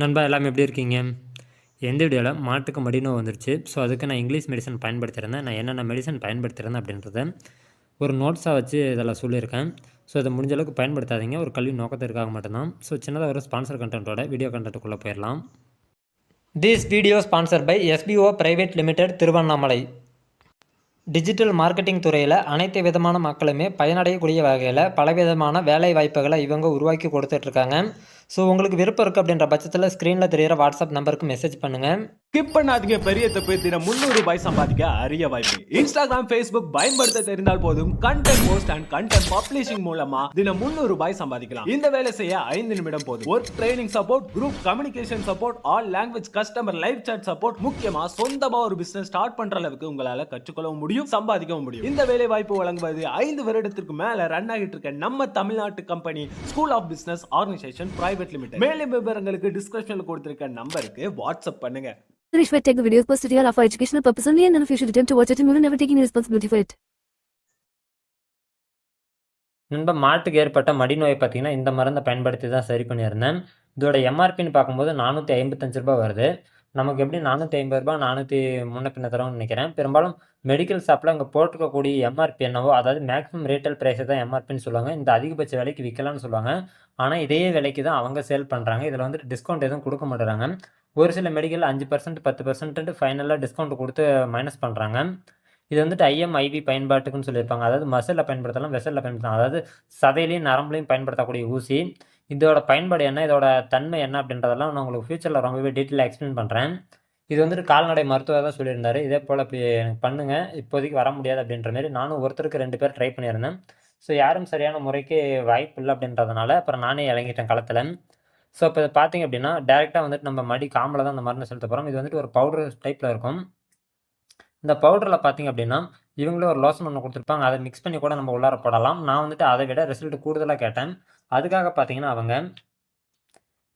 நண்பா எல்லாமே எப்படி இருக்கீங்க? எந்த வீடியோவில் மாட்டுக்கு மடிநோய் வந்துருச்சு. ஸோ அதுக்கு நான் இங்கிலீஷ் மெடிசன் பயன்படுத்தியிருந்தேன். நான் என்னென்ன மெடிசன் பயன்படுத்தியிருந்தேன் அப்படின்றத ஒரு நோட்ஸாக வச்சு இதில் சொல்லியிருக்கேன். ஸோ இதை முடிஞ்ச அளவுக்கு பயன்படுத்தாதீங்க. ஒரு கல்வி நோக்கத்திற்காக மட்டும்தான். ஸோ சின்னதாக ஒரு ஸ்பான்சர் கண்டென்ட்டோட வீடியோ கண்டென்ட்டுக்குள்ளே போயிடலாம். This video sponsor by SPO private limited Tiruvannamalai. Digital marketing துறையில் அனைத்து விதமான மக்களுமே பயனடையக்கூடிய வகையில் பலவிதமான வேலை வாய்ப்புகளை இவங்க உருவாக்கி கொடுத்துட்ருக்காங்க. ஸோ உங்களுக்கு விருப்பம் இருக்குது அப்படின்ற பட்சத்தில் ஸ்க்ரீனில் தெரிகிற வாட்ஸ்அப் நம்பருக்கு மெசேஜ் பண்ணுங்கள். ஸ்கிப் பண்ணாதீங்க. பெரிய தப்பு. தினம் 300 ரூபாய் சம்பாதிக்க அரிய வாய்ப்பு. இன்ஸ்டாகிராம், Facebook பயன்படுத்த தெரிந்தால் போதும். Content post and content publishing மூலமா தினம் 300 ரூபாய் சம்பாதிக்கலாம். இந்த வேலை செய்ய 5 நிமிடம் போதும். Work training support, group communication support, all language customer live chat support, முக்கியமா சொந்தமா ஒரு பிசினஸ் ஸ்டார்ட் பண்ற அளவுக்கு உங்களால கற்றுக்கொள்ளவும் முடியும், சம்பாதிக்கவும் முடியும். இந்த வேலை வாய்ப்பு வழங்குவது 5 வருடத்திற்கு மேல ரன் ஆகிட்டு இருக்க நம்ம தமிழ்நாட்டு company school of business organization private limited. மேலும் விவரங்களுக்கு டிஸ்கிரிப்ஷன்ல கொடுத்திருக்க நம்பருக்கு வாட்ஸ்அப் பண்ணுங்க. Rish take the videos posted here are for educational purpose only and none of you should attempt to watch it and you will never take any responsibility for it. நண்பா மாட்டுக்கு ஏற்பட்ட மடிநோயை பார்த்தீங்கன்னா இந்த மருந்தை பயன்படுத்தி தான் சரி பண்ணியிருந்தேன். இதோட எம்ஆர்பின்னு பார்க்கும்போது ரூ. 455 வருது. நமக்கு எப்படி ரூ. 450 400 முன்ன பின்ன தரும்னு நினைக்கிறேன். பெரும்பாலும் மெடிக்கல் ஷாப்பில் அங்கே போட்டிருக்கக்கூடிய எம்ஆர்பி என்னவோ, அதாவது மேக்ஸிமம் ரீட்டெயில் பிரைஸை தான் எம்ஆர்பின்னு சொல்லுவாங்க. இந்த அதிகபட்ச விலைக்கு விற்கலாம்னு சொல்லுவாங்க. ஆனால் இதே விலைக்கு தான் அவங்க சேல் பண்ணுறாங்க. இதில் வந்துட்டு டிஸ்கவுண்ட் எதுவும் கொடுக்க மாட்டேறாங்க. ஒரு சில மெடிக்கல் 5% 10% ஃபைனலாக டிஸ்கவுண்ட் கொடுத்து மைனஸ் பண்ணுறாங்க. இது வந்துட்டு ஐஎம்ஐவி பயன்பாட்டுக்குன்னு சொல்லியிருப்பாங்க. அதாவது மசிலில் பயன்படுத்தலாம், வெசலில் பயன்படுத்தலாம். அதாவது சதையிலையும் நரம்புலையும் பயன்படுத்தக்கூடிய ஊசி. இதோட பயன்பாடு என்ன, இதோட தன்மை என்ன அப்படின்றதெல்லாம் நான் உங்களுக்கு ஃபியூச்சரில் ரொம்பவே டீட்டெயிலாக எக்ஸ்பிளைன் பண்ணுறேன். இது வந்துட்டு கால்நடை மருத்துவர் தான் சொல்லியிருந்தாரு. இதே போல் இப்படி பண்ணுங்க, இப்போதைக்கு வர முடியாது அப்படின்ற மாரி நானும் ஒருத்தருக்கு 2 பேர் ட்ரை பண்ணியிருந்தேன். ஸோ யாரும் சரியான முறைக்கு வாய்ப்பு இல்லை அப்படின்றதுனால அப்புறம் நானே இறங்கிட்டேன் களத்தில். ஸோ இப்போ பார்த்தீங்க அப்படின்னா டேரெக்டாக வந்துட்டு நம்ம மடி காம்பில் தான் அந்த மருந்தை செலுத்த போகிறோம். இது வந்துட்டு ஒரு பவுடர் டைப்பில் இருக்கும். இந்த பவுடரில் பார்த்தீங்க அப்படின்னா இவங்களே ஒரு லோஷன் ஒன்று கொடுத்துருப்பாங்க. அதை மிக்ஸ் பண்ணி கூட நம்ம உள்ளார போடலாம். நான் வந்துட்டு அதை விட ரிசல்ட் கூடுதலாக கேட்டேன். அதுக்காக பார்த்தீங்கன்னா அவங்க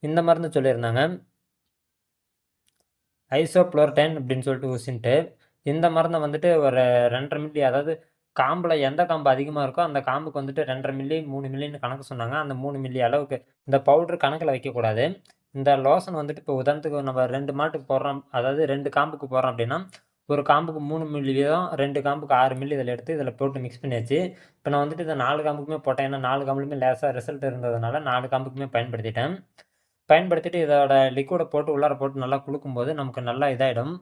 இந்த மருந்து சொல்லியிருந்தாங்க, ஐசோப்ளோர்டைன் அப்படின்னு சொல்லிட்டு ஊசின்ட்டு. இந்த மருந்தை வந்துட்டு ஒரு 2.5 மில்லி, அதாவது காம்பில் எந்த காம்பு அதிகமாக இருக்கோ அந்த காம்புக்கு வந்துட்டு 2.5 மில்லி 3 மில்லின்னு கணக்கு சொன்னாங்க. அந்த 3 மில்லி அளவுக்கு இந்த பவுட்ரு கணக்கில் வைக்கக்கூடாது. இந்த லோஷன் வந்துட்டு இப்போ உதாரணத்துக்கு நம்ம 2 மாட்டுக்கு போடுறோம், அதாவது 2 காம்புக்கு போடுறோம் அப்படின்னா ஒரு காம்புக்கு 3 மில்லி வீதம், 2 காம்புக்கு 6 மில்லி இதில் எடுத்து இதில் போட்டு மிக்ஸ் பண்ணியாச்சு. இப்போ நான் வந்துட்டு இதை 4 காம்புக்குமே போட்டேன். ஏன்னா 4 காம்புலையுமே லேசாக ரிசல்ட் இருந்ததுனால 4 காம்புக்குமே பயன்படுத்திட்டேன். பயன்படுத்திட்டு இதோட லிக்விடை போட்டு உள்ளார போட்டு நல்லா குலுக்கும்போது நமக்கு நல்லா இதாகிடும்.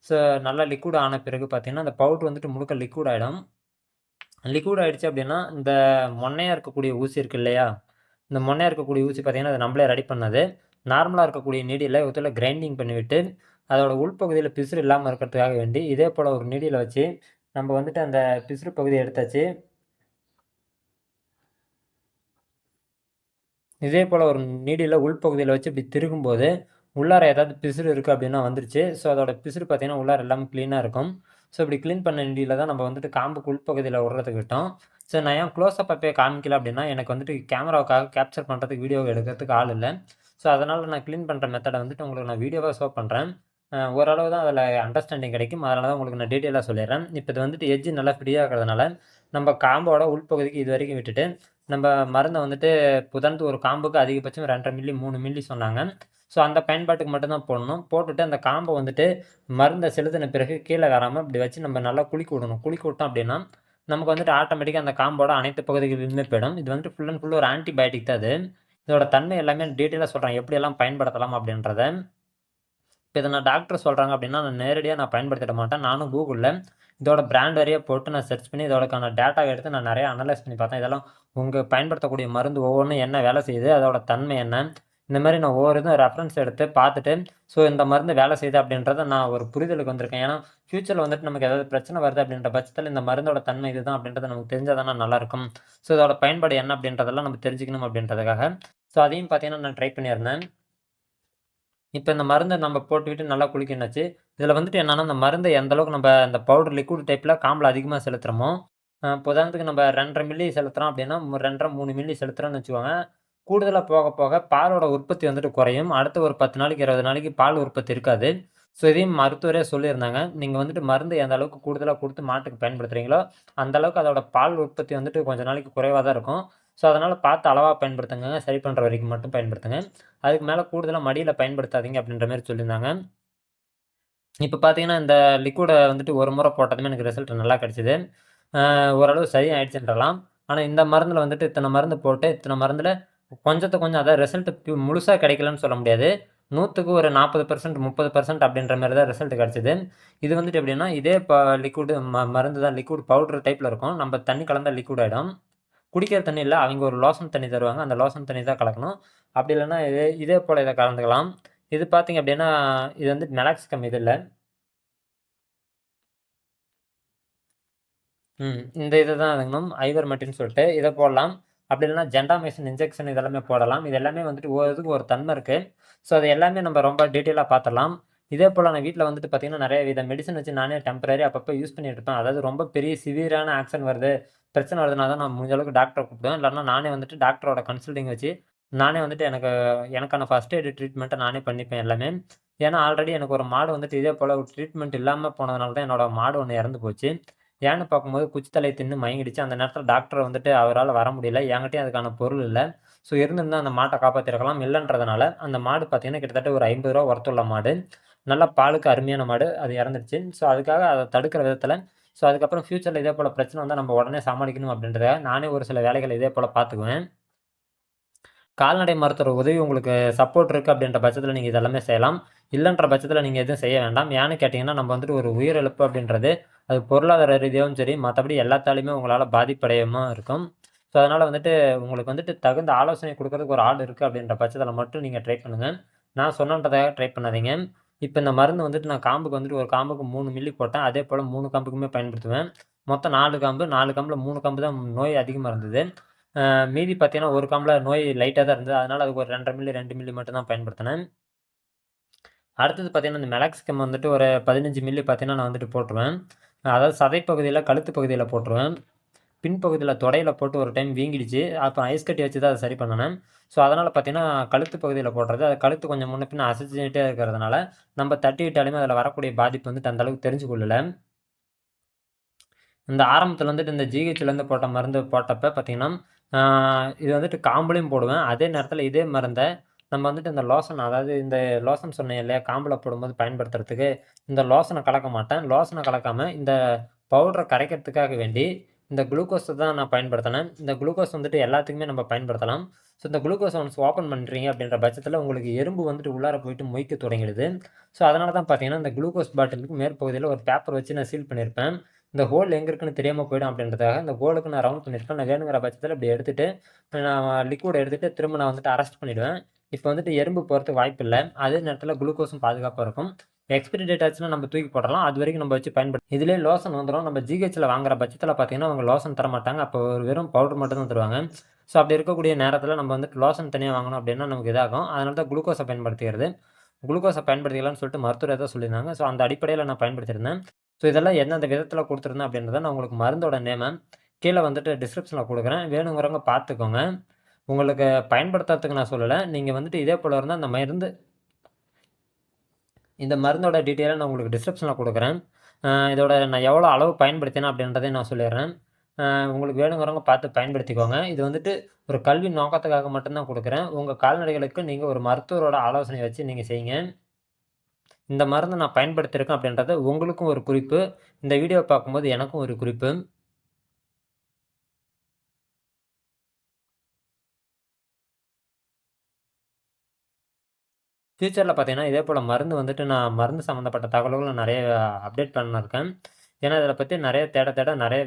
ஸோ நல்லா லிக்விட் ஆன பிறகு பார்த்தீங்கன்னா அந்த பவுட்ரு வந்துட்டு முழுக்க லிக்விட் ஆகிடும். லிக்விட் ஆகிடுச்சு அப்படின்னா இந்த மொன்னையாக இருக்கக்கூடிய ஊசி இருக்குது இல்லையா, இந்த மொன்னையாக இருக்கக்கூடிய ஊசி பார்த்தீங்கன்னா அது நம்மளே ரெடி பண்ணது. நார்மலாக இருக்கக்கூடிய நீடியில் இதில் கிரைண்டிங் பண்ணிவிட்டு அதோட உள்பகுதியில் பிசுறு இல்லாமல் இருக்கிறதுக்காக வேண்டி இதே போல் ஒரு நீடியில் வச்சு நம்ம வந்துட்டு அந்த பிசுறு பகுதியை எடுத்தாச்சு. இதே போல் ஒரு நீடியில் உள்பகுதியில் வச்சு இப்படி திருகும்போது உள்ளார ஏதாவது பிசுறு இருக்குது அப்படின்னா வந்துருச்சு. ஸோ அதோட பிசுறு பார்த்தீங்கன்னா உள்ளார எல்லாமே க்ளீனாக இருக்கும். ஸோ இப்படி க்ளீன் பண்ண நீடியில் தான் நம்ம வந்துட்டு காம்புக்கு உள்பகுதியில் விடுறதுக்கு விட்டோம். ஸோ நான் ஏன் க்ளோஸ்அப் அப்பயே காமிக்கல அப்படின்னா எனக்கு வந்துட்டு கேமராவுக்காக கேப்சர் பண்ணுறதுக்கு வீடியோ எடுக்கிறதுக்கு ஆள் இல்லை. ஸோ அதனால் நான் க்ளீன் பண்ணுற மெத்தடை வந்துட்டு உங்களுக்கு நான் வீடியோவாக ஷோ பண்ணுறேன். ஓரளவு தான் அதில் அண்டர்ஸ்டாண்டிங் கிடைக்கும். அதனால தான் உங்களுக்கு நான் டீட்டெயிலாக சொல்லிடுறேன். இப்போ இது வந்துட்டு எட்ஜ் நல்லா ஃப்ரீயாக இருக்கிறதுனால நம்ம காம்போட உள்பகுதிக்கு இது வரைக்கும் விட்டுட்டு நம்ம மருந்தை வந்துட்டு புதன்ட்டு ஒரு காம்புக்கு அதிகபட்சம் 2.5 மில்லி 3 மில்லி சொன்னாங்க. ஸோ அந்த பயன்பாட்டுக்கு மட்டும்தான் போடணும். போட்டுட்டு அந்த காம்பை வந்துட்டு மருந்தை செலுத்தின பிறகு கீழே வராமல் இப்படி வச்சு நம்ம நல்லா குலுக்கி விடணும். குலுக்கி விட்டோம் அப்படின்னா நமக்கு வந்துட்டு ஆட்டோமேட்டிக்காக அந்த காம்போட அனைத்து பகுதிகளிலுமே போயிடும். இது வந்துட்டு ஃபுல் அண்ட் ஃபுல் ஒரு ஆன்டிபயோட்டிக் தான் அது. இதோட தன்மை எல்லாமே டீட்டெயிலாக சொல்கிறேன், எப்படியெல்லாம் பயன்படுத்தலாம் அப்படின்றத. இப்போ இதை நான் டாக்டர் சொல்கிறாங்க அப்படின்னா நான் நேரடியாக நான் பயன்படுத்திட மாட்டேன். நானும் கூகுளில் இதோட பிராண்ட் வரையாக போட்டு நான் சர்ச் பண்ணி இதோடக்கான டேட்டாவை எடுத்து நான் நிறையா அனலைஸ் பண்ணி பார்த்தேன். இதெல்லாம் உங்கள் பயன்படுத்தக்கூடிய மருந்து ஒவ்வொன்றும் என்ன வேலை செய்யுது, அதோட தன்மை என்ன, இந்த மாதிரி நான் ஒவ்வொரு இதுவும் ரெஃபரன்ஸ் எடுத்து பார்த்துட்டு ஸோ இந்த மருந்து வேலை செய்யுது அப்படின்றத நான் ஒரு புரிதலுக்கு வந்திருக்கேன். ஏன்னா ஃப்யூச்சரில் வந்துட்டு நமக்கு ஏதாவது பிரச்சனை வருது அப்படின்ற பட்சத்தில் இந்த மருந்தோட தன்மை இதுதான் அப்படின்றது நமக்கு தெரிஞ்சால் தானே நல்லாயிருக்கும். ஸோ இதோட பயன்பாடு என்ன அப்படின்றதெல்லாம் நம்ம தெரிஞ்சுக்கணும் அப்படின்றதுக்காக ஸோ அதையும் பார்த்தீங்கன்னா நான் ட்ரை பண்ணியிருந்தேன். இப்போ இந்த மருந்தை நம்ம போட்டுக்கிட்டு நல்லா குளிக்கணுச்சு. இதில் வந்துட்டு என்னென்னா இந்த மருந்தை எந்த அளவுக்கு நம்ம இந்த பவுடர் லிக்விட் டைப்பில் காம்பில் அதிகமாக செலுத்துகிறோமோ, இப்போ உதாரணத்துக்கு நம்ம 2.5 மில்லி செலுத்துகிறோம் அப்படின்னா 2.5 3 மில்லி செலுத்துகிறோன்னு வச்சுக்கோங்க. கூடுதலாக போக போக பாலோட உற்பத்தி வந்துட்டு குறையும். அடுத்த ஒரு 10 நாளைக்கு 20 நாளைக்கு பால் உற்பத்தி இருக்காது. ஸோ இதையும் மருத்துவரே சொல்லியிருந்தாங்க. நீங்க வந்துட்டு மருந்து எந்த அளவுக்கு கூடுதலா குடுத்து மாட்டுக்கு பயன்படுத்துறீங்களோ, அந்த அளவுக்கு அதோட பால் உற்பத்தி வந்துட்டு கொஞ்ச நாளைக்கு குறைவா தான் இருக்கும். ஸோ அதனால பார்த்து அளவா பயன்படுத்துங்க. சரி பண்ற வரைக்கும் மட்டும் பயன்படுத்துங்க. அதுக்கு மேல கூடுதலா மடியில பயன்படுத்தாதீங்க அப்படின்ற மாரி சொல்லியிருந்தாங்க. இப்ப பார்த்தீங்கன்னா, இந்த லிக்விட வந்துட்டு ஒரு முறை போட்டதுமே எனக்கு ரிசல்ட் நல்லா கிடைச்சது. ஓரளவு சரியாயிடுச்சுன்றலாம். ஆனா இந்த மருந்துல வந்துட்டு இத்தன மருந்து போட்டு, இத்தன மருந்துல கொஞ்சம் அதாவது ரிசல்ட் முழுசா கிடைக்கலன்னு சொல்ல முடியாது. 100க்கு ஒரு 40% 30% அப்படின்ற மாரி தான் ரிசல்ட் கிடைச்சது. இது வந்துட்டு எப்படின்னா, இதே லிக்விட் மருந்து தான் லிக்விட் பவுடர் டைப்ல இருக்கும். நம்ம தண்ணி கலந்தா லிக்விட் ஆயிடும். குடிக்கிற தண்ணி இல்ல. அவைங்க ஒரு லோசன் தண்ணி தருவாங்க. அந்த லோசன் தண்ணி தான் கலக்கணும். அப்படி இல்லன்னா இதே போல இத கலந்துக்கலாம். இது பார்த்தீங்க அப்படின்னா, இது வந்து மெலாக்ஸிகம் இது இல்ல. இந்த இது தான் அதுங்கணும். ஐவர்மெக்டின்னு சொல்லிட்டு இத போடலாம். அப்படி இல்லன்னா ஜென்டாமைசின் இன்ஜெக்ஷன் இதெல்லாமே போடலாம். இது எல்லாமே வந்துட்டு ஒரு இதுக்கு ஒரு தன்மை இருக்கு. ஸோ அது எல்லாமே நம்ம ரொம்ப டீட்டெயிலா பார்த்துரலாம். இதே போல நான் வீட்ல வந்துட்டு பார்த்தீங்கன்னா, நெறைய வித மெடிசின் வச்சு நானே டெம்பரரியா அப்பப்ப யூஸ் பண்ணிட்டு இருப்பேன். அதாவது ரொம்ப பெரிய சிவியரான ஆக்ஷன் வருது, பிரச்சனை வருதுன்னா தான் நான் முடிஞ்ச அளவுக்கு டாக்டர கூப்பிடுவேன். இல்லன்னா நானே வந்துட்டு டாக்டரோட கன்சல்டிங் வச்சு, நானே வந்துட்டு எனக்கான ஃபர்ஸ்ட் எய்ட் ட்ரீட்மெண்ட்ட நானே பண்ணிப்பேன் எல்லாமே. ஏன்னா ஆல்ரெடி எனக்கு ஒரு மாடு வந்துட்டு இதே போல ஒரு ட்ரீட்மெண்ட் இல்லாம போனதுனால தான் என்னோட மாடு ஒண்ணு இறந்து போச்சு. ஏன்னு பார்க்கும்போது குச்சி தலைய தின்னு மயங்கிடுச்சு. அந்த நேரத்தில டாக்டர் வந்துட்டு அவரால வர முடியல. என்கிட்டயும் அதுக்கான பொருள் இல்ல. ஸோ இருந்திருந்தா அந்த மாட்ட காப்பாத்தியிருக்கலாம். இல்லன்றதுனால அந்த மாடு பார்த்தீங்கன்னா, கிட்டத்தட்ட ஒரு ரூ. 50 ஒர்த்துள்ள மாடு. நல்லா பாலுக்கு அருமையான மாடு. அது இறந்துருச்சு. ஸோ அதுக்காக அத தடுக்கிற விதத்தில ஸோ அதுக்கப்புறம் ஃபியூச்சர்ல இதே போல பிரச்சனை வந்தா நம்ம உடனே சமாளிக்கணும் அப்படின்றதுக்காக நானே ஒரு சில வேலைகள இதே போல பார்த்துக்குவேன். கால்நடை மருத்துவர் உதவி உங்களுக்கு சப்போர்ட் இருக்கு அப்படின்ற பட்சத்தில நீங்க இதெல்லாமே செய்யலாம். இல்லன்ற பட்சத்தில நீங்க எதுவும் செய்ய வேண்டாம். ஏன்னு கேட்டீங்கன்னா, நம்ம வந்துட்டு ஒரு உயிரிழப்பு அப்படின்றது, அது பொருளாதார ரீதியாவும் சரி, மத்தபடி எல்லாத்தாலயுமே உங்களால பாதிப்படையமா இருக்கும். ஸோ, அதனால வந்துட்டு உங்களுக்கு வந்துட்டு தகுந்த ஆலோசனை குடுக்கறதுக்கு ஒரு ஆள் இருக்கு அப்படின்ற பட்சத்தில மட்டும் நீங்க ட்ரை பண்ணுங்க. நான் சொன்னேன்றதுக்காக ட்ரை பண்ணாதீங்க. இப்ப இந்த மருந்து வந்துட்டு நான் காம்புக்கு வந்துட்டு ஒரு காம்புக்கு 3 மில்லி போட்டேன். அதேபோல 3 காம்புக்குமே பயன்படுத்துவேன். மொத்தம் 4 காம்பு. 4 காம்புல 3 காம்பு தான் நோய் அதிகமா இருந்தது. மீதி பார்த்தீங்கன்னா, ஒரு காம்புல நோய் லைட்டா தான் இருந்தது. அதனால அதுக்கு ஒரு 2 1/2 மில்லி, 2 மில்லி மட்டும் தான் பயன்படுத்தினேன். அடுத்தது பார்த்தீங்கன்னா, இந்த மெலாக்ஸிகம் வந்துட்டு ஒரு 15 மில்லி பார்த்தீங்கன்னா, நான் வந்துட்டு போட்டுருவேன். அதாவது சதை பகுதியில, கழுத்து பகுதியில போட்டுருவேன். பின்பகுதியில தொடையில போட்டு ஒரு டைம் வீங்கிடுச்சு. அப்புறம் ஐஸ் கட்டி வச்சு தான் அத சரி பண்ணுனேன். ஸோ, அதனால பார்த்தீங்கன்னா, கழுத்து பகுதியில போடுறது. அது கழுத்து கொஞ்சம் முன்ன பின்ன அசைச்சுட்டே இருக்கிறதுனால, நம்ம தட்டி விட்டாலுமே அதில வரக்கூடிய பாதிப்பு வந்துட்டு அந்த அளவுக்கு தெரிஞ்சு கொள்ளல. இந்த ஆரம்பத்தில வந்துட்டு இந்த ஜிஹெச்லேருந்து போட்ட மருந்து போட்டப்ப பார்த்தீங்கன்னா, ஆ இது வந்துட்டு காம்புலயும் போடுவேன். அதே நேரத்தில இதே மருந்த நம்ம வந்துட்டு இந்த லோசன் அதாவது இந்த லோசன் சொன்னேன் இல்லையா? காம்புல போடும்போது பயன்படுத்துறதுக்கு, இந்த லோசன கலக்க மாட்டேன். லோசன கலக்காம இந்த பவுடர கரைக்கிறதுக்காக வேண்டி, இந்த குளுக்கோஸ தான் நான் பயன்படுத்தினேன். இந்த குளுக்கோஸ் வந்துட்டு எல்லாத்துக்குமே நம்ம பயன்படுத்தலாம். ஸோ, இந்த குளுக்கோஸ ஒன்ஸ் ஓப்பன் பண்றீங்க அப்படின்ற பட்சத்தில உங்களுக்கு எறும்பு வந்துட்டு உள்ளார போயிட்டு மொய்க்க தொடங்கிடுது. ஸோ, அதனால தான் பார்த்தீங்கன்னா, இந்த குளுக்கோஸ் பாட்டிலுக்கு மேற்பகுதியில ஒரு பேப்பர் வச்சு நான் சீல் பண்ணியிருப்பேன். இந்த ஹோல் எங்க இருக்குன்னு தெரியாம போயிடும் அப்படின்றதுக்காக, இந்த ஹோலுக்கு நான் ரவுண்ட் பண்ணியிருப்பேன். நான் வேணுங்கிற பட்சத்தில இப்படி எடுத்துட்டு, நான் லிக்விட் எடுத்துட்டு திரும்ப நான் வந்துட்டு அரெஸ்ட் பண்ணிடுவேன். இப்ப வந்துட்டு எறும்பு போறதுக்கு வாய்ப்பில்ல. அதே நேரத்தில குளுக்கோஸும் பாதுகாப்பா இருக்கும். எக்ஸ்பைரி டேட் ஆச்சுன்னா நம்ம தூக்கி போட்டுறலாம். அதுவரைக்கும் நம்ம வச்சு இதிலேயே லோஷன் வந்துரும். நம்ம ஜிஹெச்ல வாங்குற பட்சத்தில பார்த்தீங்கன்னா, அவங்க லோஷன் தரமாட்டாங்க. அப்போ ஒரு வெறும் பவுடர் மட்டும் தான் தருவாங்க. ஸோ அப்படி இருக்கக்கூடிய நேரத்தில நம்ம வந்துட்டு லோஷன் தனியா வாங்கணும் அப்படின்னா நமக்கு இதாகும். அதனால தான் குளுக்கோஸ பயன்படுத்திக்கிறது. குளுக்கோஸ பயன்படுத்திக்கலாம்னு சொல்லிட்டு மருத்துவர் ஏதோ சொல்லியிருந்தாங்க. ஸோ அந்த அடிப்படையில நான் பயன்படுத்தியிருந்தேன். ஸோ இதெல்லாம் எந்தெந்த விதத்தில குடுத்துருந்தேன் அப்படின்றத நான் உங்களுக்கு மருந்தோட நேம கீழ வந்துட்டு டிஸ்கிரிப்ஷன்ல குடுக்குறேன். வேணுங்கிறவங்க பார்த்துக்கோங்க. உங்களுக்கு பயன்படுத்துறதுக்கு நான் சொல்லல. நீங்க வந்துட்டு இதே போல இருந்தா இந்த மருந்தோட டீட்டெயில நான் உங்களுக்கு டிஸ்கிரிப்ஷன்ல குடுக்குறேன். இதோட நான் எவ்வளோ அளவு பயன்படுத்தினேன் அப்படின்றதையும் நான் சொல்லிர்றேன். உங்களுக்கு வேணுங்கிறவங்க பார்த்து பயன்படுத்திக்கோங்க. இது வந்துட்டு ஒரு கல்வி நோக்கத்துக்காக மட்டும் தான் குடுக்குறேன். உங்க கால்நடைகளுக்கு நீங்க ஒரு மருத்துவரோட ஆலோசனை வச்சு நீங்க செய்யுங்க. இந்த மருந்த நான் பயன்படுத்தியிருக்கேன் அப்படின்றது உங்களுக்கும் ஒரு குறிப்பு. இந்த வீடியோ பார்க்கும்போது எனக்கும் ஒரு குறிப்பு. ஃபியூச்சர்ல பார்த்தீங்கன்னா, இதே போல மருந்து வந்துட்டு நான் மருந்து சம்மந்தப்பட்ட தகவல்கள நெறைய அப்டேட் பண்ணிருக்கேன். ஏன்னா, இதில பத்தி நெறைய தேட தேட நெறைய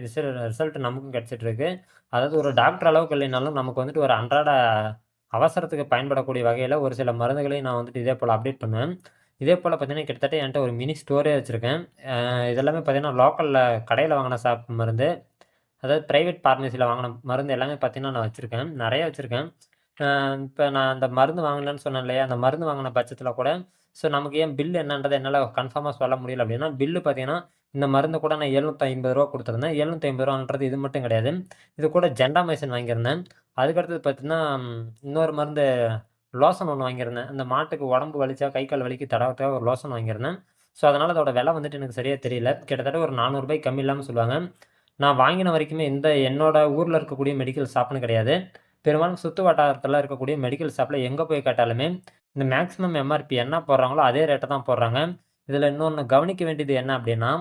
ரிசல்ட் நமக்கும் கிடைச்சிட்டு இருக்கு. அதாவது ஒரு டாக்டர் அளவுக்கு இல்லைனாலும் நமக்கு வந்துட்டு ஒரு அன்றாட அவசரத்துக்கு பயன்படக்கூடிய வகையில ஒரு சில மருந்துகளையும் நான் வந்துட்டு இதே போல அப்டேட் பண்ணுவேன். இதே போல பார்த்தீங்கன்னா, கிட்டத்தட்ட என்ட்ட ஒரு மினி ஸ்டோரே வச்சிருக்கேன். இதெல்லாமே பார்த்தீங்கன்னா, லோக்கல்ல கடையில வாங்குன மருந்து. அதாவது பிரைவேட் பார்மசில வாங்குன மருந்து எல்லாமே பார்த்தீங்கன்னா, நான் வச்சிருக்கேன். நெறைய வச்சிருக்கேன். அ இப்ப நான் அந்த மருந்து வாங்கினேன்னு சொன்னேன் இல்லையா? அந்த மருந்து வாங்குன பட்சத்தில கூட, ஸோ நமக்கு ஏன் பில் என்னன்றத என்னால கன்ஃபார்மா சொல்ல முடியல அப்டின்னா, பில்லு பார்த்தீங்கன்னா, இந்த மருந்து கூட நான் ரூ. 750 குடுத்துருந்தேன். ரூ. 750ன்றது இது மட்டும் கிடையாது. இது கூட ஜென்டாமைசின் வாங்கியிருந்தேன். அதுக்கடுத்தது பார்த்தீங்கன்னா, இன்னொரு மருந்து லோஷன் ஒண்ணு வாங்கியிருந்தேன். அந்த மாட்டுக்கு உடம்பு வலிச்சா, கை, கால் வலிக்கு தடவறதுக்காக ஒரு லோஷன் வாங்கியிருந்தேன். ஸோ அதனால் அதோட விலை வந்துட்டு எனக்கு சரியாக தெரியல. கிட்டத்தட்ட ஒரு ரூ. 400 கம்மி இல்லாமல் சொல்லுவாங்க. நான் வாங்கின வரைக்குமே என்னோட ஊரில் இருக்கக்கூடிய மெடிக்கல் ஷாப்னு கிடையாது. பெரும்பாலும் சுற்று வட்டாரத்தில் இருக்கக்கூடிய மெடிக்கல் ஷாப்பில் எங்கே போய் கேட்டாலுமே இந்த மேக்ஸிமம் எம்ஆர்பி என்ன போடுறாங்களோ அதே ரேட்டை தான் போடுறாங்க. இதில் இன்னொன்று கவனிக்க வேண்டியது என்ன அப்படின்னா,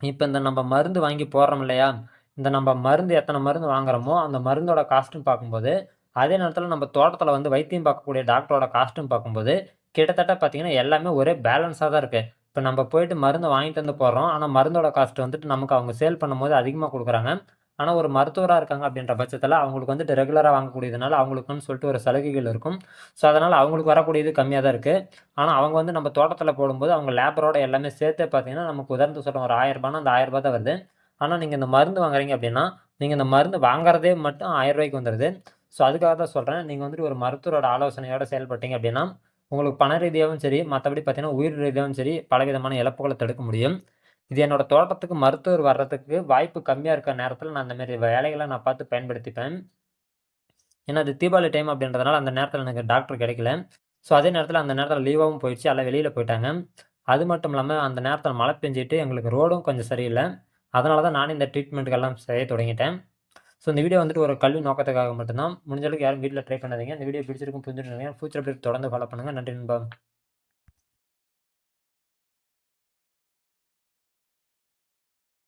இப்போ இந்த நம்ம மருந்து வாங்கி போடுறோம் இல்லையா? இந்த நம்ம மருந்து எத்தனை மருந்து வாங்குறோமோ அந்த மருந்தோட காஸ்ட்டும் பார்க்கும்போது, அதே நேரத்தில் நம்ம தோட்டத்தில் வந்து வைத்தியம் பார்க்கக்கூடிய டாக்டரோட காஸ்ட்டும் பார்க்கும்போது, கிட்டத்தட்ட பார்த்தீங்கன்னா எல்லாமே ஒரே பேலன்ஸாக தான் இருக்குது. இப்போ நம்ம போயிட்டு மருந்து வாங்கிட்டு வந்து போடுறோம். ஆனால் மருந்தோட காஸ்ட் வந்துட்டு நமக்கு அவங்க சேல் பண்ணும்போது அதிகமாக கொடுக்குறாங்க. ஆனால் ஒரு மருத்துவராக இருக்காங்க அப்படின்ற பட்சத்தில் அவங்களுக்கு வந்துட்டு ரெகுலராக வாங்கக்கூடியதுனால அவங்களுக்குன்னு சொல்லிட்டு ஒரு சலுகைகள் இருக்கும். ஸோ அதனால் அவங்களுக்கு வரக்கூடியது கம்மியாக தான் இருக்குது. ஆனால் அவங்க வந்து நம்ம தோட்டத்தில் போடும்போது அவங்க லேபரோட எல்லாமே சேர்த்தே பார்த்தீங்கன்னா நமக்கு உதாரணத்துக்கு சொல்கிறோம் ஒரு ரூ. 1000 அந்த ரூ. 1000 தான் வருது. ஆனால் நீங்கள் இந்த மருந்து வாங்குறீங்க அப்படின்னா, நீங்கள் இந்த மருந்து வாங்குறதே மட்டும் ரூ. 1000 வந்துடுது. ஸோ அதுக்காக தான் சொல்கிறேன். நீங்கள் வந்துட்டு ஒரு மருத்துவரோட ஆலோசனையோடு செயல்பட்டீங்க அப்படின்னா, உங்களுக்கு பண ரீதியாகவும் சரி, மற்றபடி பார்த்தீங்கன்னா உயிர் ரீதியாகவும் சரி, பலவிதமான இழப்புகளை தடுக்க முடியும். இது என்னோட தோட்டத்துக்கு மருத்துவர் வர்றதுக்கு வாய்ப்பு கம்மியாக இருக்கிற நேரத்தில் நான் இந்த மாரி வேலைகளை நான் பார்த்து பயன்படுத்திப்பேன். ஏன்னா அது தீபாவளி டைம் அப்படின்றதுனால அந்த நேரத்தில் எனக்கு டாக்டர் கிடைக்கல. ஸோ அதே நேரத்தில் அந்த நேரத்தில் லீவாகவும் போயிடுச்சு. எல்லாம் வெளியில் போயிட்டாங்க. அது மட்டும் இல்லாமல் அந்த நேரத்தில் மழை பெஞ்சிட்டு எங்களுக்கு ரோடும் கொஞ்சம் சரியில்லை. அதனால தான் நானே இந்த ட்ரீட்மெண்ட்டுக்கெல்லாம் செய்ய தொடங்கிட்டேன். ஸோ இந்த வீடியோ வந்துட்டு ஒரு கல்வி நோக்கத்துக்காக மட்டும் தான். முடிஞ்ச அளவுக்கு யாரும் வீட்டில் ட்ரை பண்ணாதீங்க. இந்த வீடியோ பிடிச்சிருக்கும் புரிஞ்சுட்டு ஃபியூச்சர் அப்டேட் தொடர்ந்து ஃபாலோ பண்ணுங்கள். நன்றி நண்பா.